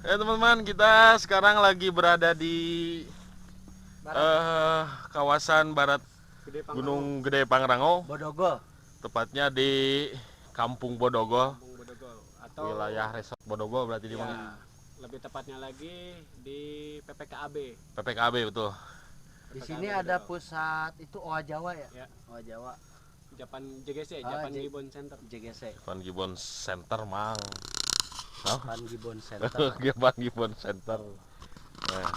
Teman-teman, kita sekarang lagi berada di kawasan barat Gunung Gede Pangrango, Bodogo. tepatnya di Kampung Bodogo, Atau wilayah Resort Bodogo berarti di ya, lebih tepatnya lagi di PPKAB. PPKB betul. Di sini ada pusat itu Owa Jawa ya? Ya. Owa Jawa. Japan JGC, Ah, Japan Gibbon Center. JGC. Van Gibbon Center, Mang. Japan Gibbon Center. Van Gibbon Center. Nah,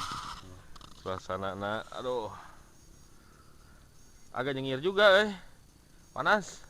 suasana, aduh, agak nyengir juga, panas.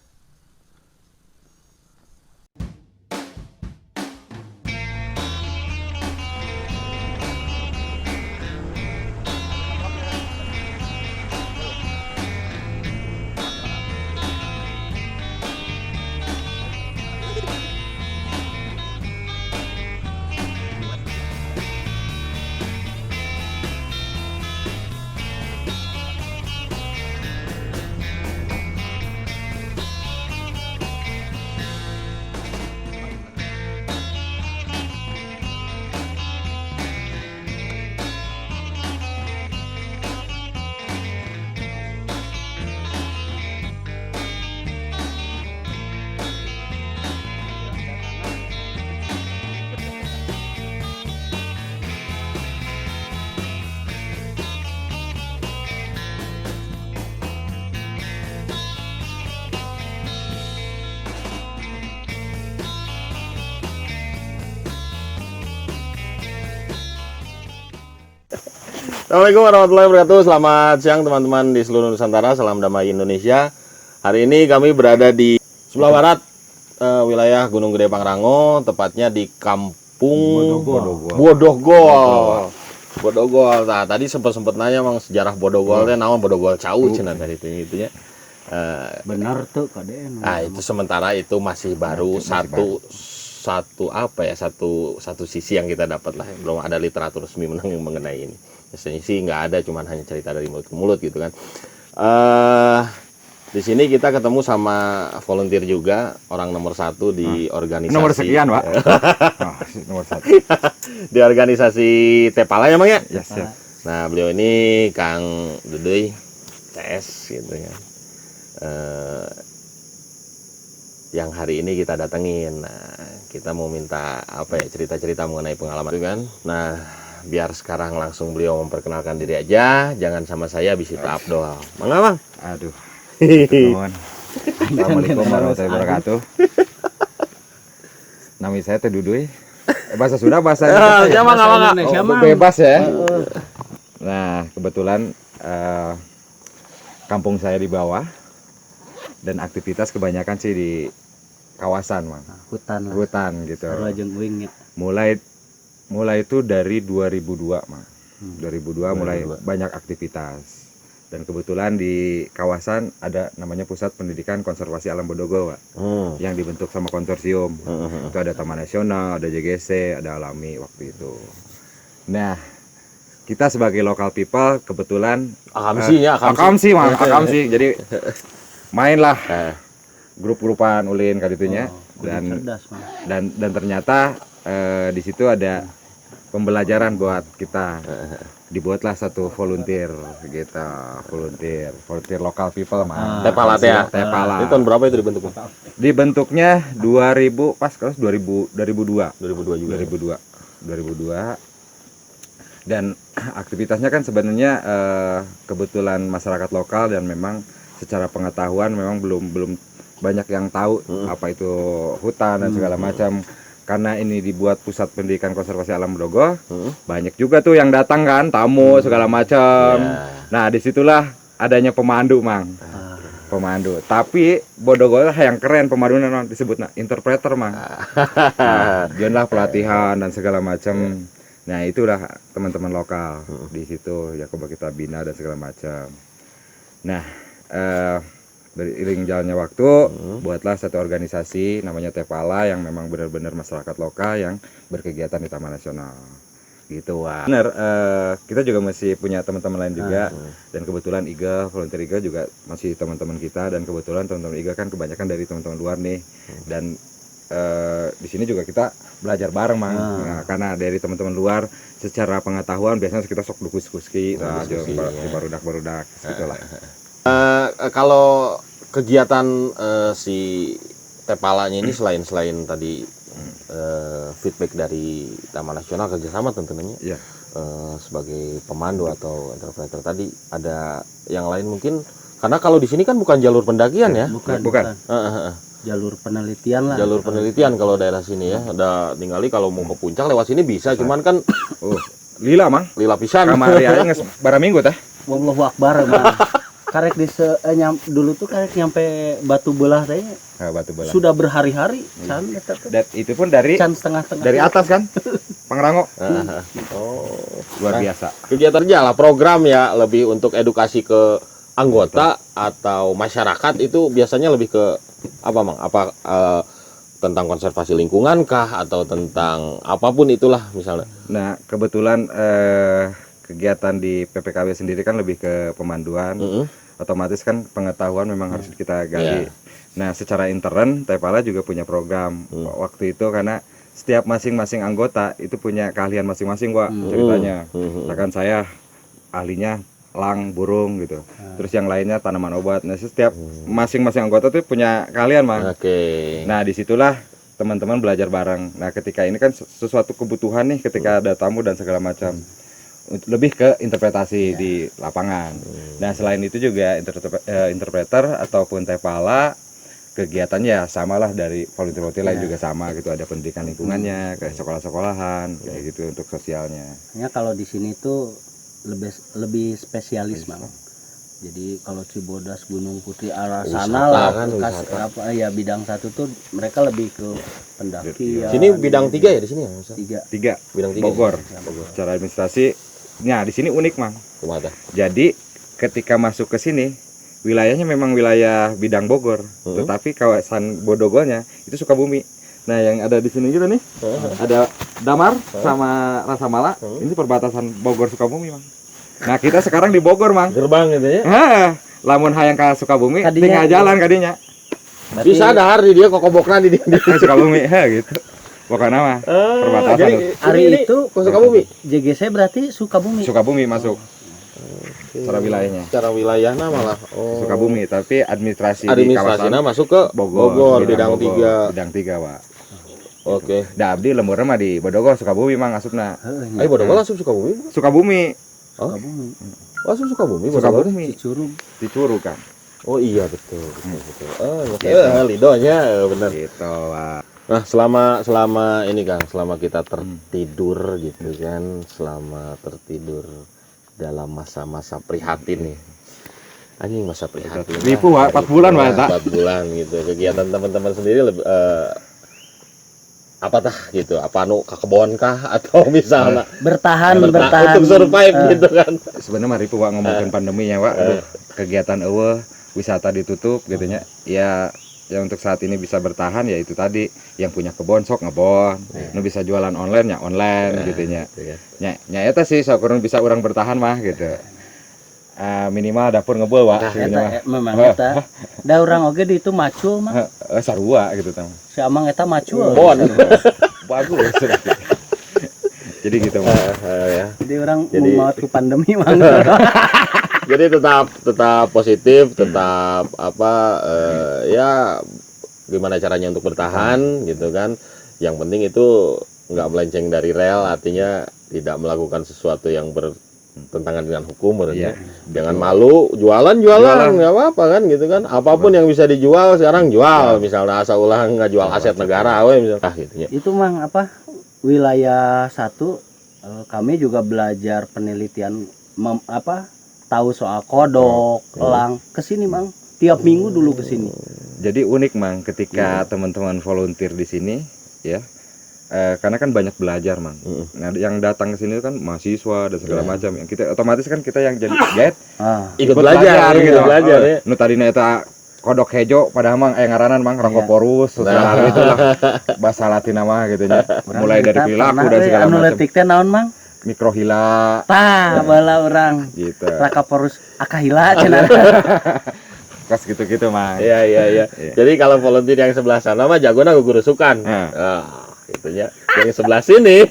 Assalamualaikum warahmatullahi wabarakatuh. Selamat siang teman-teman di seluruh Nusantara. Salam damai Indonesia. Hari ini kami berada di sebelah barat wilayah Gunung Gede Pangrango, tepatnya di Kampung Bodogol. Nah, tadi sempat nanya mang sejarah Bodogol teh naon Bodogol Cau cenah tadi itu nya. Benar tuh KDN. Nah, itu sementara itu masih baru satu sisi yang kita dapat lah, belum ada literatur resmi mengenai ini. Biasanya sih nggak ada, cuman hanya cerita dari mulut ke mulut gitu kan. Di sini kita ketemu sama volunteer juga, orang nomor 1 di organisasi. Nomor sekian, Pak. Nomor 1. Di organisasi Tepala ya, Bang ya? Yes, yes. Nah, beliau ini Kang Duduy CS gitu ya. Yang hari ini kita datengin. Nah, kita mau minta cerita-cerita mengenai pengalaman itu kan. Nah, biar sekarang langsung beliau memperkenalkan diri aja, jangan sama saya Bisita Abdul. Mangga, Bang. Aduh. Nuhun. Assalamualaikum warahmatullahi wabarakatuh. Nama saya Teh Duduy. Bahasa Sunda, bahasa Indonesia. Bebas ya. Nah, kebetulan kampung saya di bawah dan aktivitas kebanyakan sih di kawasan, Mang. Hutan gitu. Wing ya. Mulai itu dari 2002, Mang. 2002 mulai banyak aktivitas. Dan kebetulan di kawasan ada namanya Pusat Pendidikan Konservasi Alam Bodogo, Pak. Yang dibentuk sama konsorsium. Itu ada Taman Nasional, ada JGC, ada Alami waktu itu. Nah, kita sebagai local people kebetulan Akamsi. Jadi mainlah grup-grupan ulin kali itunya dan ternyata di situ ada pembelajaran buat kita. Dibuatlah satu volunteer gitu, volunteer local people mah. Tepala teh ya. Tepala. Ini tahun berapa itu dibentuknya? Dibentuknya 2000 pas kelas 2002 juga. 2002. Dan aktivitasnya kan sebenarnya kebetulan masyarakat lokal dan memang secara pengetahuan memang belum banyak yang tahu apa itu hutan dan segala macam. Karena ini dibuat Pusat Pendidikan Konservasi Alam Bodogo, banyak juga tuh yang datang kan, tamu segala macam. Nah, disitulah adanya pemandu, Mang. Pemandu. Tapi Bodogo lah yang keren pemandunya disebutnya interpreter, Mang. Nah, lah pelatihan dan segala macam. Nah, itulah teman-teman lokal di situ ya coba kita bina dan segala macam. Nah, beriring jalannya waktu, buatlah satu organisasi namanya Tepala yang memang benar-benar masyarakat lokal yang berkegiatan di Taman Nasional. Gitu, Wak. Benar, kita juga masih punya teman-teman lain juga. Dan kebetulan IGA, volunteer IGA juga masih teman-teman kita. Dan kebetulan teman-teman IGA kan kebanyakan dari teman-teman luar nih. Dan di sini juga kita belajar bareng mang. Nah, karena dari teman-teman luar secara pengetahuan biasanya kita sok dukus-dukuski di barudak-barudak gitulah. Kalau kegiatan si Tepalanya ini selain tadi feedback dari Taman Nasional kerjasama tentunya Iya. sebagai pemandu atau interpreter tadi, ada yang lain mungkin karena kalau di sini kan bukan jalur pendakian ya, Bukan. Jalur penelitian lah. jalur penelitian kalau daerah sini ya. Ada tinggali kalau mau ke puncak lewat sini bisa, cuman kan Lila mang. lila pisan. Kamari aja nges bara minggu teh. Wallahu akbar Mang. Karek dulu tuh karek nyampe Batu Belah teh Batu Belah. sudah berhari-hari can eta teh. Dan itu pun dari Setengah-setengah. dari atas kan. Pangrango. Oh, Luar biasa. kegiatannya lah program ya, lebih untuk edukasi ke anggota atau masyarakat. Itu biasanya lebih ke apa mang? Apa tentang konservasi lingkungan kah atau tentang apapun itulah misalnya. Nah, kebetulan kegiatan di PPKW sendiri kan lebih ke pemanduan. Otomatis kan pengetahuan memang harus kita gali. Nah, secara intern Tepala juga punya program waktu itu, karena setiap masing-masing anggota itu punya keahlian masing-masing, Wak, ceritanya. Misalkan saya ahlinya elang, burung gitu. Terus yang lainnya tanaman obat. Nah, setiap masing-masing anggota tuh punya keahlian, Mang. Oke. Nah, disitulah teman-teman belajar bareng. Nah, ketika ini kan sesuatu kebutuhan nih ketika ada tamu dan segala macam. Lebih ke interpretasi di lapangan. Nah, selain itu juga interpreter ataupun Tepala kegiatannya samalah dari volunteer lain juga sama gitu, ada pendidikan lingkungannya, kayak sekolah-sekolahan kayak gitu untuk sosialnya. Ya kalau di sini tuh lebih spesialis Mang. Jadi kalau Cibodas, Gunung Putri arah Wisata sana lah kan, apa ya bidang satu tuh mereka lebih ke pendakian. Sini bidang 3 ya di sini ya, Mas? Tiga. Bidang 3. Bogor. Secara administrasi. Nah, di sini unik, Mang. Kumaha? Jadi ketika masuk ke sini wilayahnya memang wilayah bidang Bogor, tetapi kawasan Bodogolnya itu Sukabumi. Nah, yang ada di sini gitu nih, ada Damar sama Rasa Mala. Ini perbatasan Bogor Sukabumi, Mang. Nah, kita sekarang di Bogor, Mang. Gerbang gitu ya. Lamun hayang ka Sukabumi, Kadinya tinggal jalan kadinya. Bisa dahar di dia kokobokna di dia. Sukabumi, gitu. Pokoknya mah perbatasan. Jadi Hari itu ke Sukabumi. JGC berarti Sukabumi. Sukabumi masuk. Secara wilayahnya. Secara wilayahnya malah Sukabumi, tapi administrasi di administrasinya kawasan masuk ke Bogor, bidang 3. Bidang 3, Wak. Oke. Da abdi lembur mah di Bodogol Sukabumi mang asupna. Ayo Bodogol asup Sukabumi. Sukabumi. Sukabumi. Asup Sukabumi, Bodogol. Sukabumi. Cicurug kan. Oh iya betul. Lidonya benar. Gitu, Wak. Nah, selama ini Kang, selama kita tertidur gitu kan, selama tertidur dalam masa-masa prihatin nih. Anjing masa prihatin. Ribu, Wak, 4 bulan, Wak, tak? 4 bulan gitu. Kegiatan teman-teman sendiri lebih apa tah gitu? Apa anu ke kebon kah atau misalnya bertahan untuk survive gitu kan. Sebenarnya mah ribu, Wak, ngomongin pandeminya, Wak. Aduh, kegiatan eueuh, wisata ditutup gitu nya. Ya untuk saat ini bisa bertahan ya itu tadi, yang punya kebon sok ngebon, nu bisa jualan online ya online gitu nya. Nya eta sih sakurang bisa orang bertahan mah gitu. Minimal dapur ngebul, Wak. Memang eta. Da urang oge di itu macul mah. Sarua gitu tah. Si Amang eta macul. Bon. Bagus. Jadi gitu mah. Ya. Jadi orang mau ke pandemi mah. Jadi tetap positif, tetap ya gimana caranya untuk bertahan gitu kan. Yang penting itu nggak melenceng dari rel, artinya tidak melakukan sesuatu yang bertentangan dengan hukum menurutnya. Jangan malu, jualan nggak apa-apa kan gitu kan. Apapun yang bisa dijual sekarang jual, misalnya asal ulang nggak jual aset negara misalnya gitu ya. Itu Mang wilayah 1 kami juga belajar penelitian tahu soal kodok, elang. Kesini Mang, tiap minggu dulu kesini. Jadi unik Mang ketika teman-teman volunteer di sini ya. Karena kan banyak belajar Mang. Nah, yang datang ke sini kan mahasiswa dan segala macam. Yang kita otomatis kan kita yang jadi guide ikut belajar gitu. Belajar ya. Nu tadina eta kodok hejo padahal Mang ngaranan Mang Rangkoporus segala itulah bahasa Latin mah gitu nya. Mulai dari perilaku dan segala macam. Anu teh naon Mang? Mikrohila. Tah bala orang. Gitu. Rakaporus akahila cenah. Kos gitu-gitu Mang. Iya. Iya. Jadi kalau volunteer yang sebelah sana mah jagona gugurusukan. Gitu ya. Yang sebelah sini,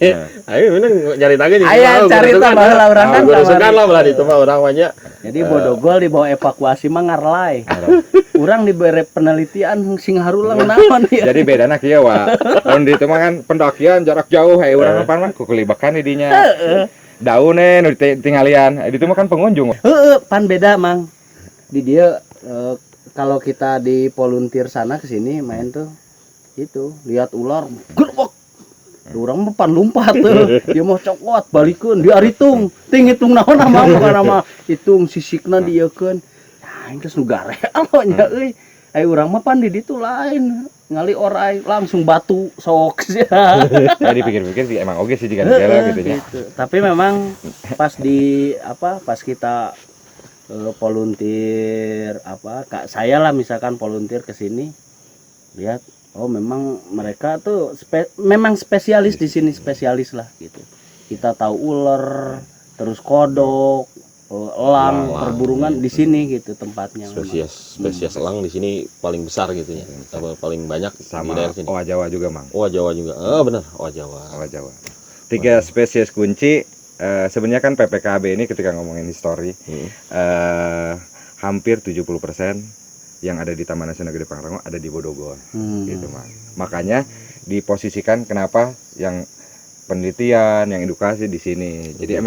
ayo bener nyari tanya juga. Aya cari tambah lah urang kan. Gugurusukan lah belah itu mah urang mah nya. Jadi Bodogol dibawa evakuasi mah ngarlay. Urang diberi penelitian sing harulang naon ya. Jadi bedana kieu wa. Mun di itu mah kan pendakian jarak jauh urang apa mah kukulibakan di dinya. Daunnya nu tingalian. Di itu mah kan pengunjung. Pan beda Mang. Di dia kalau kita di volunteer sana ke sini main tuh itu lihat ular gerbek. Urang mah pan lompat tuh. Dia mau cokot balikeun dia hitung. Ting hitung naon mah bukan nama hitung sisikna diekeun. Nah, geus nu garel nya euy. Ai urang mah pan di ditu lain. Ngali orai langsung batu sok sia. Ya dipikir-pikir sih emang oge sih jika segala gitu ya. Gitu. Tapi memang pas di pas kita volunteer saya lah misalkan volunteer ke sini lihat memang mereka tuh memang spesialis di sini spesialis lah gitu. Kita tahu ular, terus kodok, elang, perburungan di sini gitu tempatnya. Spesies elang di sini paling besar gitu ya. Paling banyak sama di daerah sini. Owa Jawa juga Mang. Owa Jawa juga. Benar, Owa Jawa. 3 spesies kunci sebenarnya kan PPKB ini ketika ngomongin histori hampir 70% yang ada di Taman Nasional Gede Pangrango ada di Bodogol gitu Mang. Makanya diposisikan kenapa yang penelitian, yang edukasi di sini. Jadi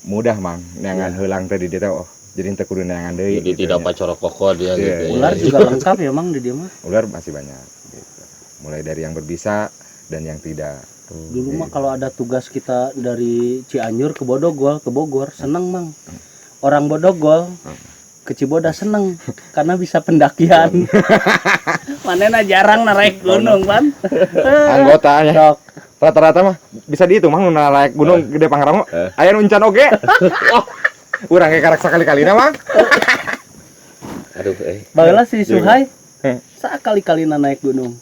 mudah Mang neangan heulang tadi dia tahu jadi teu kudu neangan deui. Jadi tidak pacorok kokod ya gitu. Ular juga lengkap ya Mang di dia mah. Ular masih banyak gitu. Mulai dari yang berbisa dan yang tidak. Dulu mah kalau ada tugas kita dari Cianjur ke Bodogol, ke Bogor, seneng Mang. Orang Bodogol ke Cibodas seneng karena bisa pendakian. Manena jarang naik gunung, Pan. Anggotanya rata-rata mah bisa dihitung Mang naik gunung Gede Pangrango. Aya nu encan oge. Urang ge karek sakali-kalina Mang. Aduh, baheula si Suhai sakali-kalina naik gunung.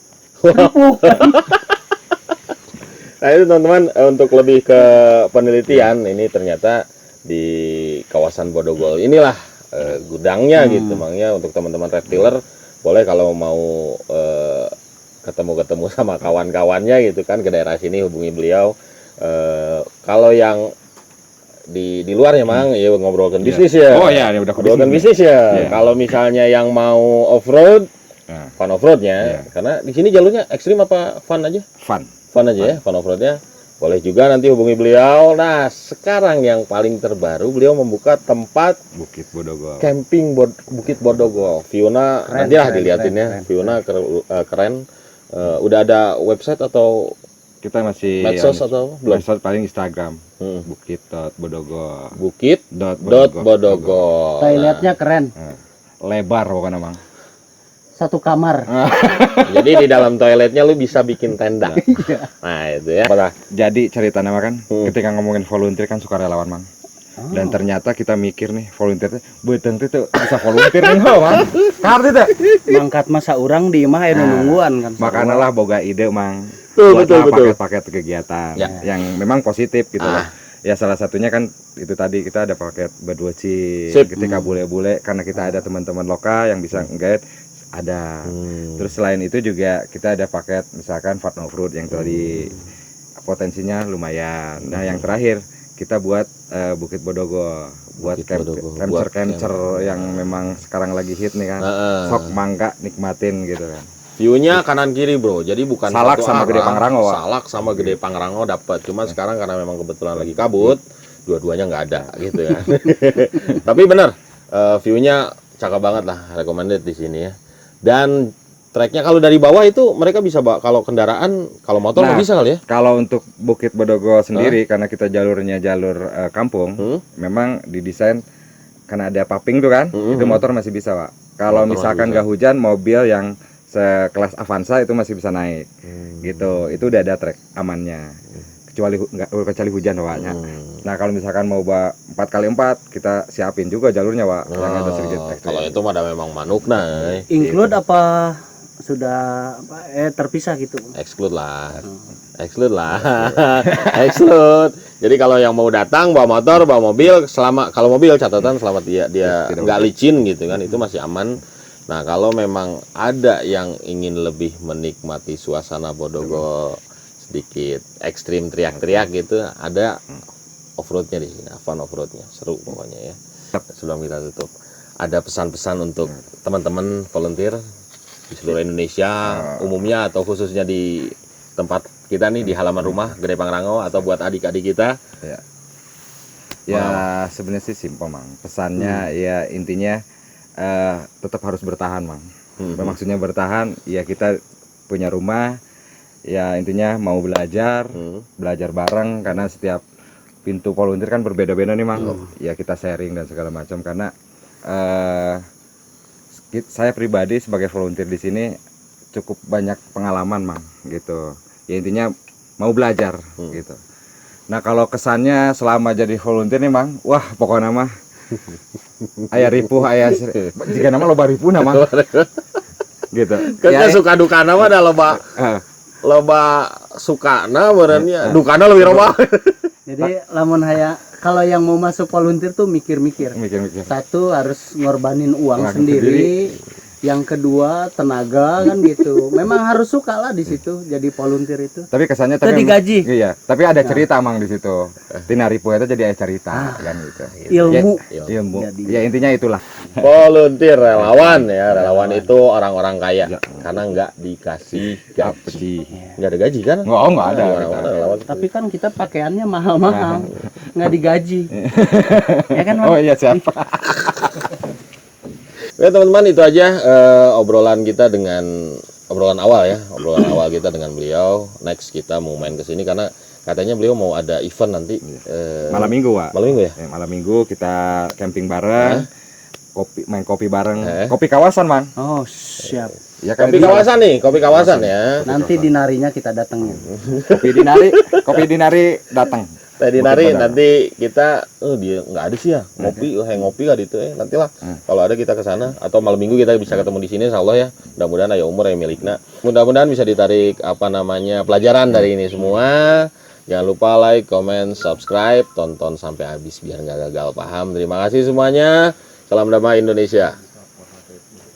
Nah itu teman-teman untuk lebih ke penelitian ini ternyata di kawasan Bodogol inilah gudangnya gitu Mangnya untuk teman-teman reptiler boleh kalau mau ketemu sama kawan-kawannya gitu kan ke daerah sini hubungi beliau. Kalau yang di luarnya Mang ya ngobrolkan bisnis ya. Oh ya, udah ngobrolkan bisnis ya. Kalau misalnya yang mau off-road fun off-roadnya karena di sini jalurnya ekstrim apa fun aja? Fun aja ya, fun off-roadnya. Boleh juga nanti hubungi beliau. Nah, sekarang yang paling terbaru beliau membuka tempat Bukit Bodogol. Camping Bukit Bodogol. View-nya nantilah dilihatin ya. View-nya keren. Udah ada website atau kita masih medsos atau belum? Medsos paling Instagram. Bukit.bodogol. Bukit.bodogol. Toiletnya keren. Lebar pokoknya Mang. Satu kamar. Jadi di dalam toiletnya lu bisa bikin tenda. Nah itu ya. Jadi cerita nama kan ketika ngomongin volunteer kan sukarelawan Mang. Dan ternyata kita mikir nih volunteer beuteng teh bisa volunteer nih Mang. Ngarti teh. Mangkat masa urang di imah anu nungguan kan. Makanya lah boga ide Mang. Betul. Paket-paket kegiatan yang memang positif gitu lah. Ya salah satunya kan itu tadi kita ada paket berduaci ketika bule-bule karena kita ada teman-teman lokal yang bisa nge-guide ada. Terus selain itu juga kita ada paket misalkan fun off-road yang tadi potensinya lumayan. Nah, yang terakhir kita buat Bukit Bodogol, buat cancer yang memang sekarang lagi hit nih kan. Sok mangga nikmatin gitu kan. View-nya kanan kiri bro, jadi bukan Salak sama Gede Pangrango. Salak sama Gede Pangrango dapat, cuman sekarang karena memang kebetulan lagi kabut, dua-duanya nggak ada gitu ya. Tapi bener, view-nya cakep banget lah, recommended di sini ya. Dan treknya kalau dari bawah itu mereka bisa kalau kendaraan, kalau motor nggak bisa kali ya? Kalau untuk Bukit Bodogol sendiri karena kita jalurnya jalur kampung, memang didesain karena ada paping tuh kan, itu motor masih bisa Pak. Kalau misalkan nggak hujan, mobil yang sekelas Avanza itu masih bisa naik, gitu. Itu udah ada trek amannya, kecuali hujan Waknya. Nah kalau misalkan mau 4x4 kita siapin juga jalurnya Wak, yang ada sedikit ekstrim. Kalau itu mah memang manuk nah. Include apa sudah terpisah gitu? Exclude lah. Exclude. Jadi kalau yang mau datang bawa motor, bawa mobil, kalau mobil catatan selama dia nggak licin gitu kan, itu masih aman. Nah, kalau memang ada yang ingin lebih menikmati suasana Bodogo sedikit ekstrim teriak-teriak gitu, ada off-roadnya di sini, Avan off-roadnya, seru pokoknya ya. Sebelum kita tutup, ada pesan-pesan untuk teman-teman volunteer di seluruh Indonesia, umumnya atau khususnya di tempat kita nih di halaman rumah Gede Pangrango, atau buat adik-adik kita. Ya sebenarnya sih simpel Mang. Pesannya ya intinya tetap harus bertahan Mang. Maksudnya bertahan ya kita punya rumah ya intinya mau belajar bareng karena setiap pintu volunteer kan berbeda-beda nih Mang. Ya kita sharing dan segala macam karena saya pribadi sebagai volunteer di sini cukup banyak pengalaman Mang gitu. Ya intinya mau belajar gitu. Nah kalau kesannya selama jadi volunteer nih Mang, wah pokoknya mah ayah ripuh jika nama loba ripuh nama gitu. Kan suka dukana mah ada loba sukana berarti dukana lebih loba. Jadi lamun kalau yang mau masuk volunteer tuh mikir-mikir. Satu harus ngorbanin uang sendiri. Yang kedua tenaga kan gitu. Memang harus suka lah di situ jadi volunteer itu. Tapi kesannya tapi digaji. Iya, tapi ada cerita Mang di situ. Tina Ripu itu jadi cerita kan gitu. Ilmu. Ya intinya itulah. Volunteer relawan ya, relawan itu orang-orang kaya karena nggak dikasih gaji. Nggak ada gaji kan? Nggak ada. Relawan. Tapi kan kita pakaiannya mahal-mahal. Nggak digaji. Ya kan, Oh iya siap. Oke teman-teman, itu aja obrolan kita dengan obrolan awal kita dengan beliau. Next kita mau main ke sini karena katanya beliau mau ada event nanti Malam minggu Wak. Malam minggu ya? Malam minggu kita camping bareng, main kopi bareng, kopi kawasan Mang. Oh siap. Ya kan Kopi kawasan nih, kopi kawasan ya. Nanti dinarinya kita datengin. Kopi dinari datang. Tadi nari nanti kita dia nggak ada sih ya ngopi lah gitu nanti lah kalau ada kita ke sana atau malam minggu kita bisa ketemu di sini insyaallah ya. Mudah-mudahan aya umur ya milikna, mudah-mudahan bisa ditarik pelajaran dari ini semua. Jangan lupa like, comment, subscribe, tonton sampai habis biar nggak gagal paham. Terima kasih semuanya, salam damai Indonesia.